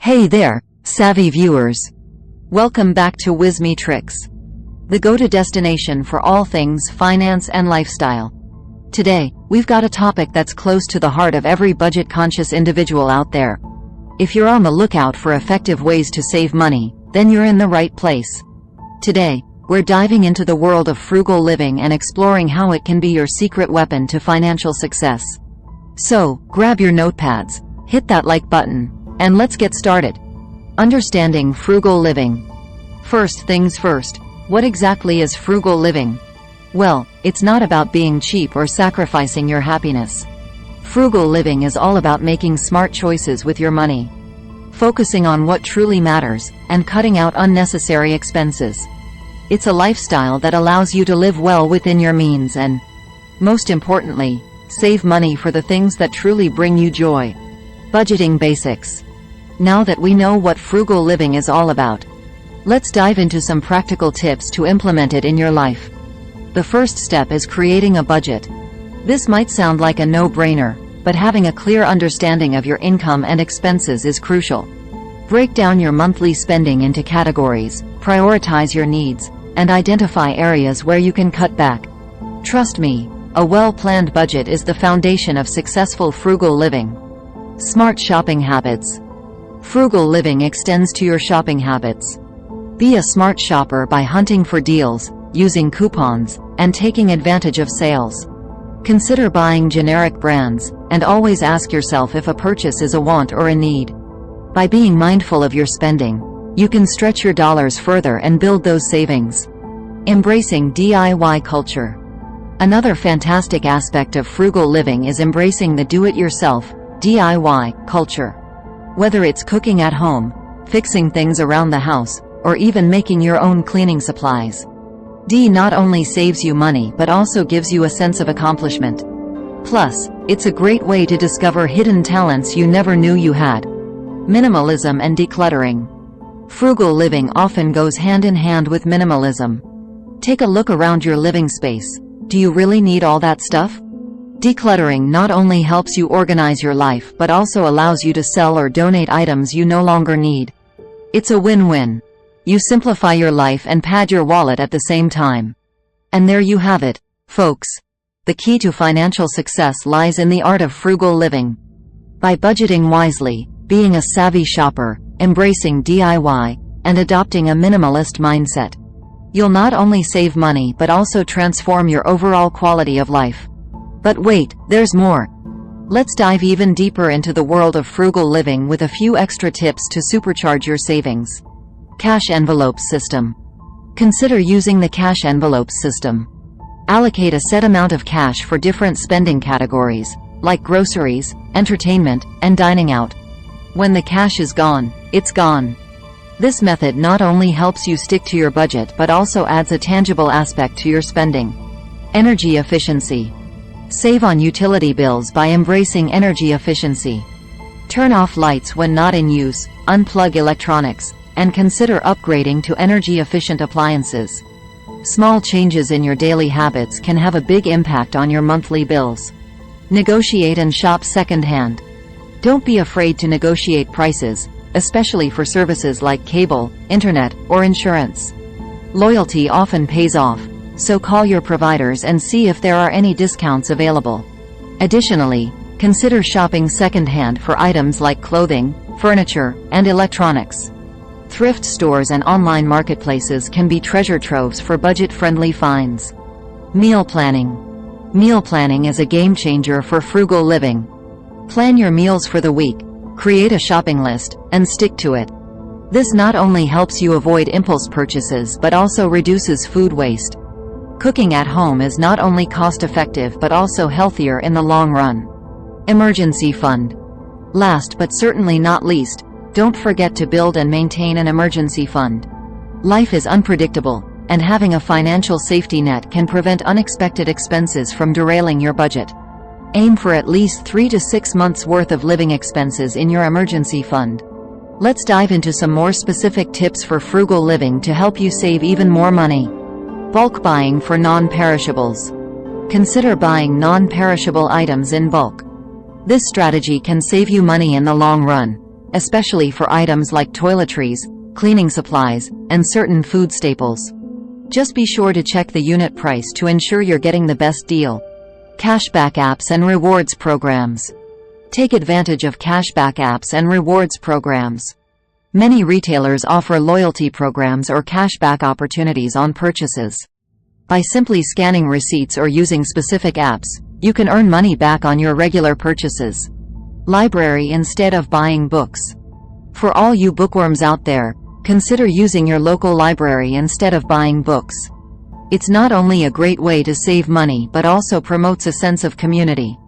Hey there, savvy viewers. Welcome back to Whimsy Tricks, the go-to destination for all things finance and lifestyle. Today, we've got a topic that's close to the heart of every budget-conscious individual out there. If you're on the lookout for effective ways to save money, then you're in the right place. Today, we're diving into the world of frugal living and exploring how it can be your secret weapon to financial success. So, grab your notepads, hit that like button, and let's get started. Understanding frugal living. First things first, what exactly is frugal living? Well, it's not about being cheap or sacrificing your happiness. Frugal living is all about making smart choices with your money, focusing on what truly matters, and cutting out unnecessary expenses. It's a lifestyle that allows you to live well within your means and, most importantly, save money for the things that truly bring you joy. Budgeting basics. Now that we know what frugal living is all about, let's dive into some practical tips to implement it in your life. The first step is creating a budget. This might sound like a no-brainer, but having a clear understanding of your income and expenses is crucial. Break down your monthly spending into categories, prioritize your needs, and identify areas where you can cut back. Trust me, a well-planned budget is the foundation of successful frugal living. Smart shopping habits. Frugal living extends to your shopping habits. Be a smart shopper by hunting for deals, using coupons, and taking advantage of sales. Consider buying generic brands, and always ask yourself if a purchase is a want or a need. By being mindful of your spending, you can stretch your dollars further and build those savings. Embracing DIY culture. Another fantastic aspect of frugal living is embracing the do-it-yourself DIY culture. Whether it's cooking at home, fixing things around the house, or even making your own cleaning supplies, D not only saves you money but also gives you a sense of accomplishment. Plus, it's a great way to discover hidden talents you never knew you had. Minimalism and decluttering. Frugal living often goes hand in hand with minimalism. Take a look around your living space. Do you really need all that stuff? Decluttering not only helps you organize your life but also allows you to sell or donate items you no longer need. It's a win-win. You simplify your life and pad your wallet at the same time. And there you have it, folks. The key to financial success lies in the art of frugal living. By budgeting wisely, being a savvy shopper, embracing DIY, and adopting a minimalist mindset, you'll not only save money but also transform your overall quality of life. But wait, there's more. Let's dive even deeper into the world of frugal living with a few extra tips to supercharge your savings. Cash envelopes system. Consider using the cash envelopes system. Allocate a set amount of cash for different spending categories, like groceries, entertainment, and dining out. When the cash is gone, it's gone. This method not only helps you stick to your budget but also adds a tangible aspect to your spending. Energy efficiency. Save on utility bills by embracing energy efficiency. Turn off lights when not in use, unplug electronics, and consider upgrading to energy-efficient appliances. Small changes in your daily habits can have a big impact on your monthly bills. Negotiate and shop second-hand. Don't be afraid to negotiate prices, especially for services like cable, internet, or insurance. Loyalty often pays off, so call your providers and see if there are any discounts available. Additionally, consider shopping second-hand for items like clothing, furniture, and electronics. Thrift stores and online marketplaces can be treasure troves for budget-friendly finds. Meal planning. Meal planning is a game-changer for frugal living. Plan your meals for the week, create a shopping list, and stick to it. This not only helps you avoid impulse purchases but also reduces food waste. Cooking at home is not only cost-effective but also healthier in the long run. Emergency fund. Last but certainly not least, don't forget to build and maintain an emergency fund. Life is unpredictable, and having a financial safety net can prevent unexpected expenses from derailing your budget. Aim for at least 3 to 6 months' worth of living expenses in your emergency fund. Let's dive into some more specific tips for frugal living to help you save even more money. Bulk buying for non-perishables. Consider buying non-perishable items in bulk. This strategy can save you money in the long run. especially for items like toiletries, cleaning supplies, and certain food staples. Just be sure to check the unit price to ensure you're getting the best deal. Cashback apps and rewards programs. Take advantage of cashback apps and rewards programs. Many retailers offer loyalty programs or cashback opportunities on purchases. By simply scanning receipts or using specific apps, you can earn money back on your regular purchases. Library instead of buying books. For all you bookworms out there, consider using your local library instead of buying books. It's not only a great way to save money but also promotes a sense of community.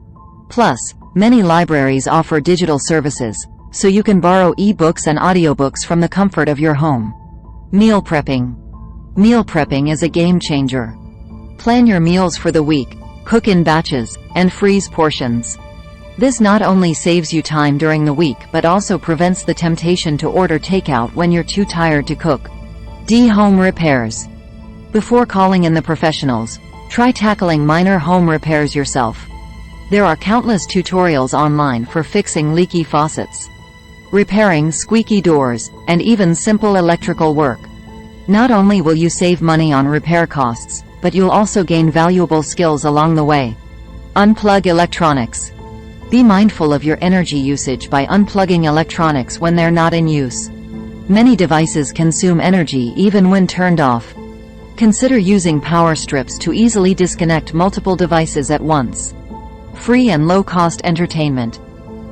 Plus, many libraries offer digital services, so you can borrow e-books and audiobooks from the comfort of your home. Meal prepping. Meal prepping is a game changer. Plan your meals for the week, cook in batches, and freeze portions. This not only saves you time during the week but also prevents the temptation to order takeout when you're too tired to cook. Home repairs. Before calling in the professionals, try tackling minor home repairs yourself. There are countless tutorials online for fixing leaky faucets, repairing squeaky doors, and even simple electrical work. Not only will you save money on repair costs, but you'll also gain valuable skills along the way. Unplug electronics. Be mindful of your energy usage by unplugging electronics when they're not in use. Many devices consume energy even when turned off. Consider using power strips to easily disconnect multiple devices at once. Free and low-cost entertainment.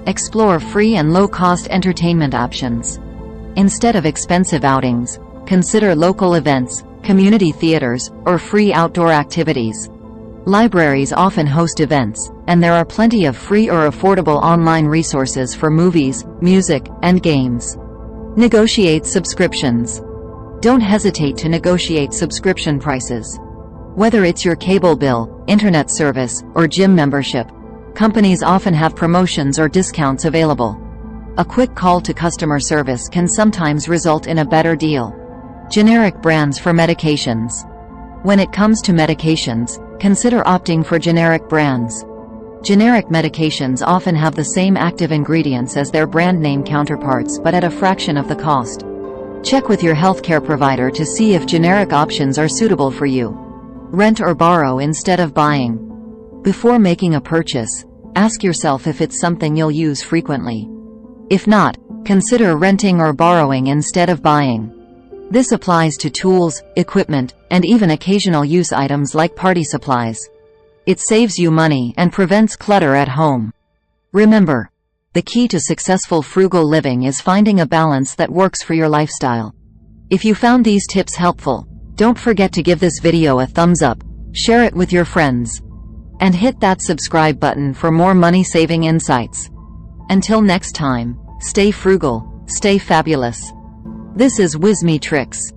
Explore free and low-cost entertainment options. Instead of expensive outings, consider local events, community theaters, or free outdoor activities. Libraries often host events, and there are plenty of free or affordable online resources for movies, music, and games. Negotiate subscriptions. Don't hesitate to negotiate subscription prices. Whether it's your cable bill, internet service, or gym membership, companies often have promotions or discounts available. A quick call to customer service can sometimes result in a better deal. Generic brands for medications. When it comes to medications, consider opting for generic brands. Generic medications often have the same active ingredients as their brand name counterparts but at a fraction of the cost. Check with your healthcare provider to see if generic options are suitable for you. Rent or borrow instead of buying. Before making a purchase, ask yourself if it's something you'll use frequently. If not, consider renting or borrowing instead of buying. This applies to tools, equipment, and even occasional use items like party supplies. It saves you money and prevents clutter at home. Remember, the key to successful frugal living is finding a balance that works for your lifestyle. If you found these tips helpful, don't forget to give this video a thumbs up, share it with your friends, and hit that subscribe button for more money-saving insights. Until next time, stay frugal, stay fabulous. This is Whimsy Tricks.